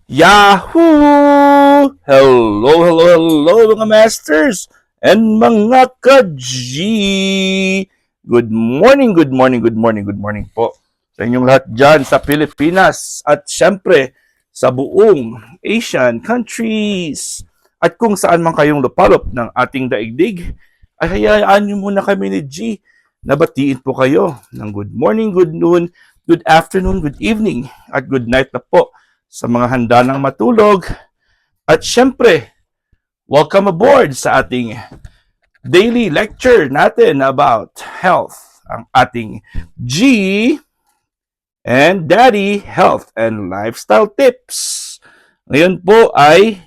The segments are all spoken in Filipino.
Yahoo! Hello mga masters and mga ka-G! Good morning po sa inyong lahat dyan sa Pilipinas at syempre sa buong Asian countries. At kung saan man kayong lupalop ng ating daigdig, ay hayaan nyo muna kami ni G na batiin po kayo ng good morning, good noon, good afternoon, good evening, at good night na po sa mga handa ng matulog. At syempre, welcome aboard sa ating daily lecture natin about health. Ang ating G and Daddy Health and Lifestyle Tips. Ngayon po ay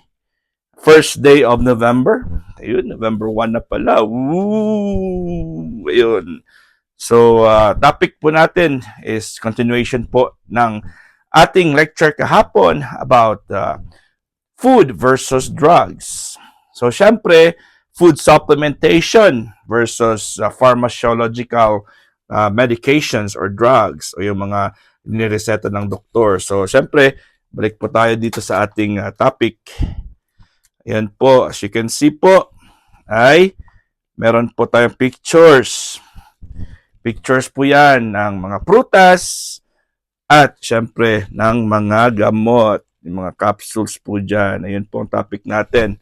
first day of November. Ayun, November 1 na pala. Woo! Ayun. So, topic po natin is continuation po ng ating lecture kahapon about food versus drugs. So, syempre, food supplementation versus pharmacological medications or drugs o yung mga nireseta ng doktor. So, syempre, balik po tayo dito sa ating topic. Ayan po, as you can see po, ay meron po tayong pictures. Pictures po yan ng mga prutas, at syempre, ng mga gamot, yung mga capsules po dyan. Ayun po ang topic natin.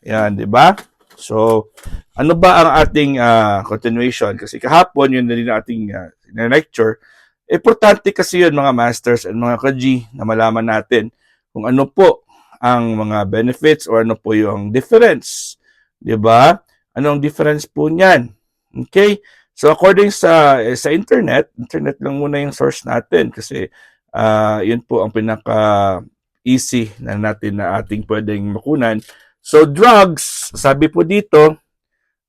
Ayan, di ba? So, ano ba ang ating continuation? Kasi kahapon, yun na rin ating lecture. Importante kasi yun, mga masters and mga ka-G, na malaman natin kung ano po ang mga benefits or ano po yung difference. Di ba? Anong difference po niyan? Okay? So according sa internet lang muna yung source natin kasi yun po ang pinaka easy na natin na ating pwedeng makunan. So drugs, sabi po dito,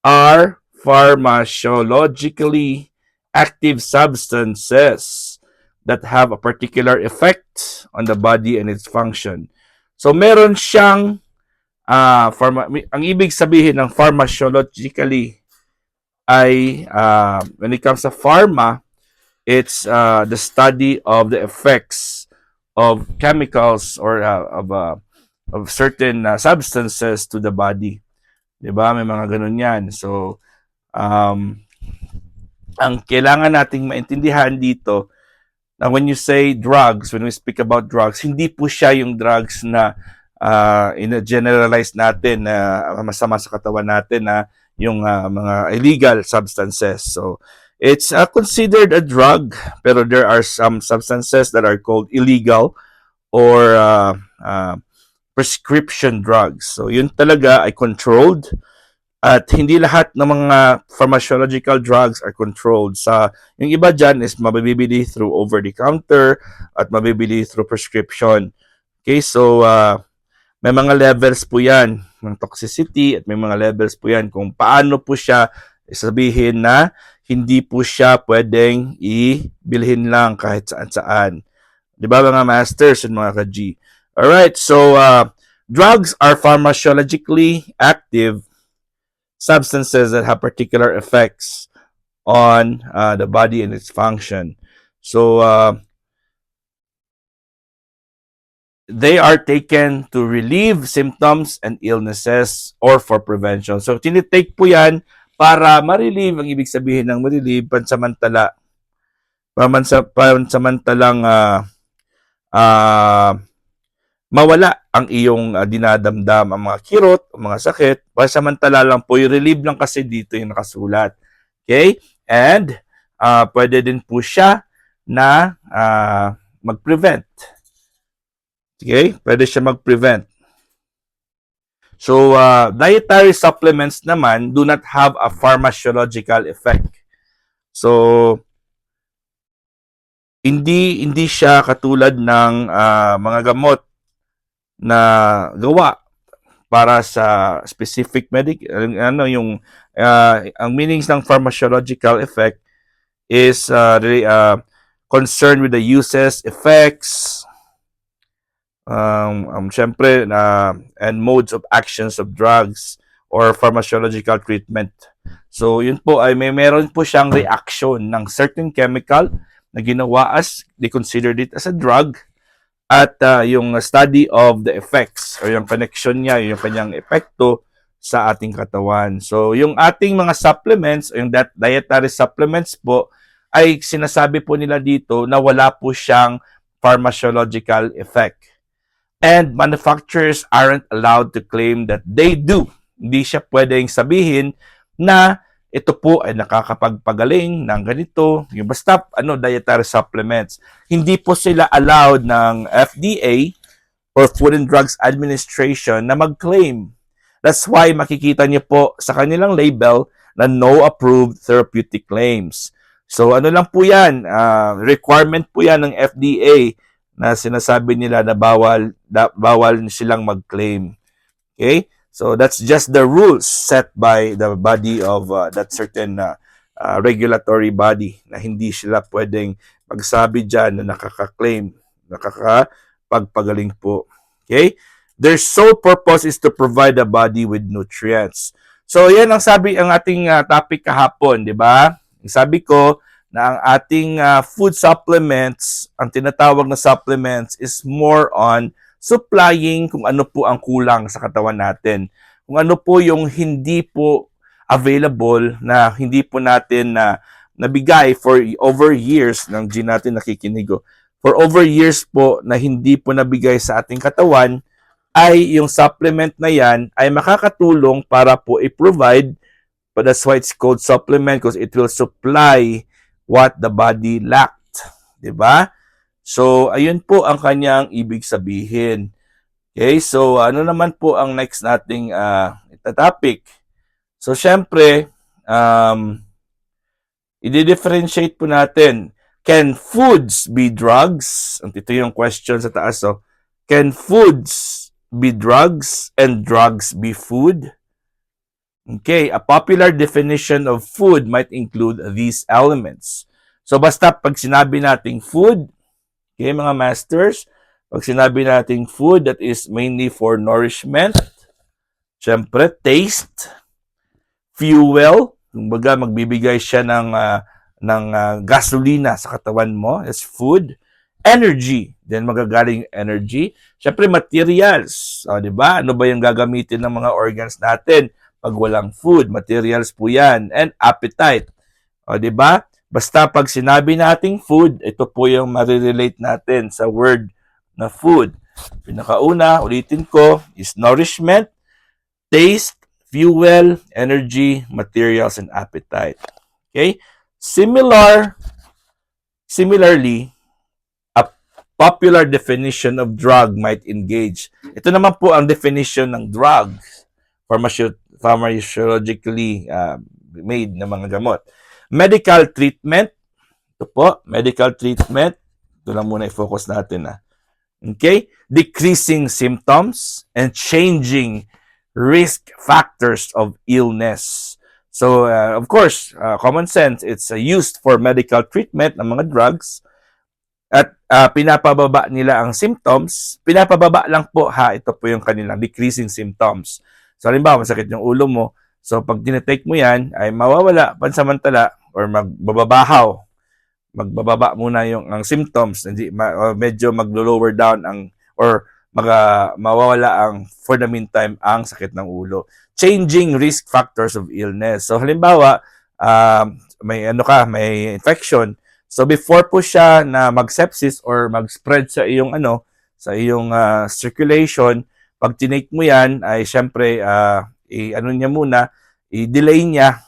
are pharmacologically active substances that have a particular effect on the body and its function. So meron siyang ang ibig sabihin ng pharmacologically ay when it comes to pharma, it's the study of the effects of chemicals or of certain substances to the body. 'Di ba? May mga ganun 'yan. So ang kailangan nating maintindihan dito na when you say drugs, when we speak about drugs, hindi po siya yung drugs na in-generalize natin na masama sa katawan natin na yung mga illegal substances. So, it's considered a drug, pero there are some substances that are called illegal or prescription drugs. So, yun talaga ay controlled at hindi lahat ng mga pharmacological drugs are controlled. Yung iba dyan is mabibili through over-the-counter at mabibili through prescription. Okay, so may mga levels po yan ng toxicity at may mga levels po yan kung paano po siya sabihin na hindi po siya pwedeng ibilhin lang kahit saan-saan. Di ba mga masters and mga ka-G? Alright, so drugs are pharmacologically active substances that have particular effects on the body and its function. So, they are taken to relieve symptoms and illnesses or for prevention. So, tinitake po yan para ma-relieve. Ang ibig sabihin ng ma-relieve, pansamantalang mawala ang iyong dinadamdam, ang mga kirot, ang mga sakit. Pansamantala lang po, i-relieve lang kasi dito yung nakasulat. Okay? And, pwede din po siya na mag-prevent. Okay? Pwede siya mag-prevent. So, dietary supplements naman do not have a pharmacological effect. So, hindi siya katulad ng mga gamot na gawa para sa specific ang meanings ng pharmacological effect is really concerned with the uses, effects, syempre and modes of actions of drugs or pharmacological treatment. So yun po ay meron po siyang reaction ng certain chemical na ginawa as they considered it as a drug at yung study of the effects or yung connection niya, yung kanyang epekto sa ating katawan. So, yung ating mga supplements, yung dietary supplements po, ay sinasabi po nila dito na wala po siyang pharmacological effect. And manufacturers aren't allowed to claim that they do. Hindi siya pwedeng sabihin na ito po ay nakakapagpagaling ng ganito, yung basta dietary supplements. Hindi po sila allowed ng FDA or Food and Drugs Administration na mag-claim. That's why makikita niyo po sa kanilang label na no approved therapeutic claims. So ano lang po yan, requirement po yan ng FDA na sinasabi nila na bawal silang mag-claim. Okay? So that's just the rules set by the body of that certain regulatory body na hindi sila pwedeng magsabi dyan na nakaka-claim, nakakapagpagaling po. Okay? Their sole purpose is to provide the body with nutrients. So yan ang ating topic kahapon, di ba? Sabi ko na ang ating food supplements, ang tinatawag na supplements is more on supplying kung ano po ang kulang sa katawan natin. Kung ano po yung hindi po available na hindi po natin nabigay for over years ng G natin nakikinigo. For over years po na hindi po nabigay sa ating katawan, ay yung supplement na yan ay makakatulong para po i-provide, but that's why it's called supplement because it will supply what the body lacked. Diba? So, ayun po ang kanyang ibig sabihin. Okay, so ano naman po ang next nating topic? So, syempre, i-differentiate po natin. Can foods be drugs? Ito yung question sa taas. So, can foods be drugs and drugs be food? Okay, a popular definition of food might include these elements. So basta pag sinabi nating food, okay mga masters, pag sinabi nating food that is mainly for nourishment, syempre taste, fuel, kumbaga magbibigay siya ng gasolina sa katawan mo, is food. Energy, then magagaling energy. Syempre, materials. O, di ba? Ano ba yung gagamitin ng mga organs natin pag walang food? Materials po yan. And appetite. O, di ba? Basta pag sinabi nating food, ito po yung marirelate natin sa word na food. Pinakauna, ulitin ko, is nourishment, taste, fuel, energy, materials, and appetite. Okay? Similarly, popular definition of drug might engage. Ito naman po ang definition ng drug, pharmacologically made na mga gamot. Medical treatment. Ito po, medical treatment. Ito lang muna i-focus natin. Okay? Decreasing symptoms and changing risk factors of illness. So, of course, common sense, it's used for medical treatment ng mga drugs. At pinapababa nila ang symptoms, pinapababa lang po ito po yung kanilang decreasing symptoms. So halimbawa, masakit yung ulo mo, so pag tinetake mo yan, ay mawawala pansamantala or magbababa muna ang symptoms, medyo maglo-lower down mawawala for the meantime ang sakit ng ulo. Changing risk factors of illness. So halimbawa, may infection. So before po siya na mag-sepsis or mag-spread sa iyong circulation, pag tinake mo yan ay syempre i-delay niya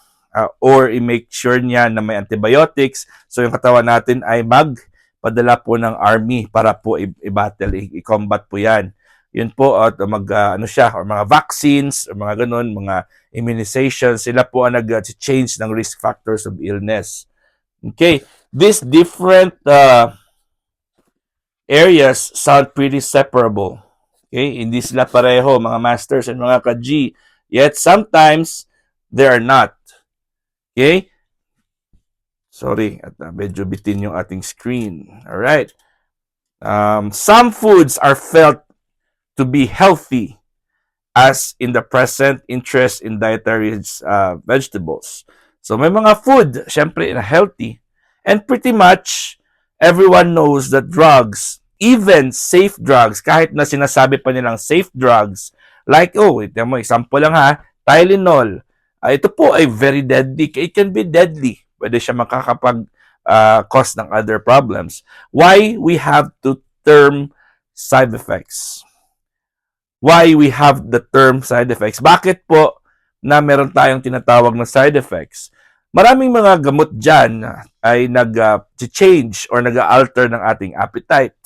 or i-make sure niya na may antibiotics. So yung katawan natin ay magpadala po ng army para po i-battle, i-combat po yan. Yun po at mga vaccines or mga ganun, mga immunizations, sila po ang nag-change ng risk factors of illness. Okay, these different areas sound pretty separable. Okay, hindi sila pareho, mga masters and mga ka-G. Yet sometimes they are not. Okay? Sorry, at medyo bitin yung ating screen. All right. Some foods are felt to be healthy, as in the present interest in dietary vegetables. So may mga food, syempre, na healthy. And pretty much, everyone knows that drugs even safe drugs, kahit na sinasabi pa nilang safe drugs, like, ito mo, example lang ha, Tylenol, ito po ay very deadly. It can be deadly. Pwede siya cause ng other problems. Why we have to term side effects? Why we have the term side effects? Bakit po na meron tayong tinatawag na side effects? Maraming mga gamot dyan ay nag-change or nag-alter ng ating appetite.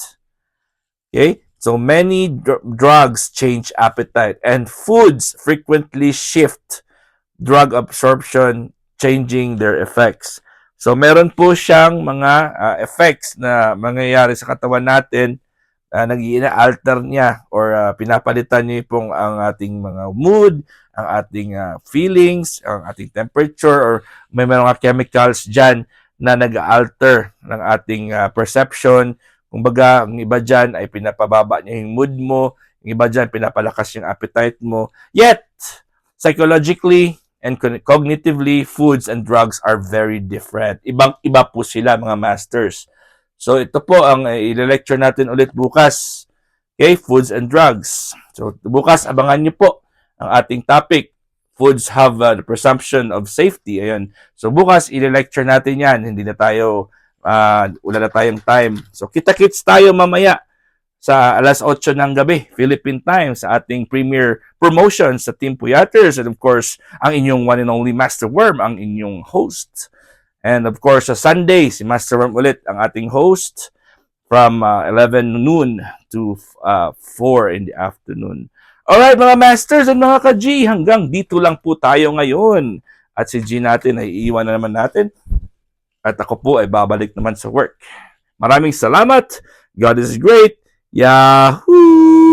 Okay? So many drugs change appetite, and foods frequently shift drug absorption, changing their effects. So meron po siyang mga effects na mangyayari sa katawan natin, nag-i-alter niya or pinapalitan niya pong ang ating mga mood, ang ating feelings, ang ating temperature, or may mga chemicals dyan na nag-alter ng ating perception. Kumbaga, ang iba dyan ay pinapababa niya yung mood mo, yung iba dyan pinapalakas yung appetite mo. Yet, psychologically and cognitively, foods and drugs are very different. Ibang-iba po sila, mga masters. So, ito po ang i-lecture natin ulit bukas. Okay, foods and drugs. So, bukas, abangan niyo po ang ating topic. Foods have the presumption of safety. Ayan. So, bukas, i-lecture natin yan. Hindi na tayo, wala na tayong time. So, kita-kits tayo mamaya sa alas 8 ng gabi, Philippine time, sa ating premier promotion sa Team Puyaters. And of course, ang inyong one and only Master Worm, ang inyong host. And of course, sa Sunday, si Master Worm ulit ang ating host from 11 noon to 4 in the afternoon. Alright mga Masters and mga ka-G, hanggang dito lang po tayo ngayon. At si G natin ay iiwan na naman natin. At ako po ay babalik naman sa work. Maraming salamat. God is great. Yahoo!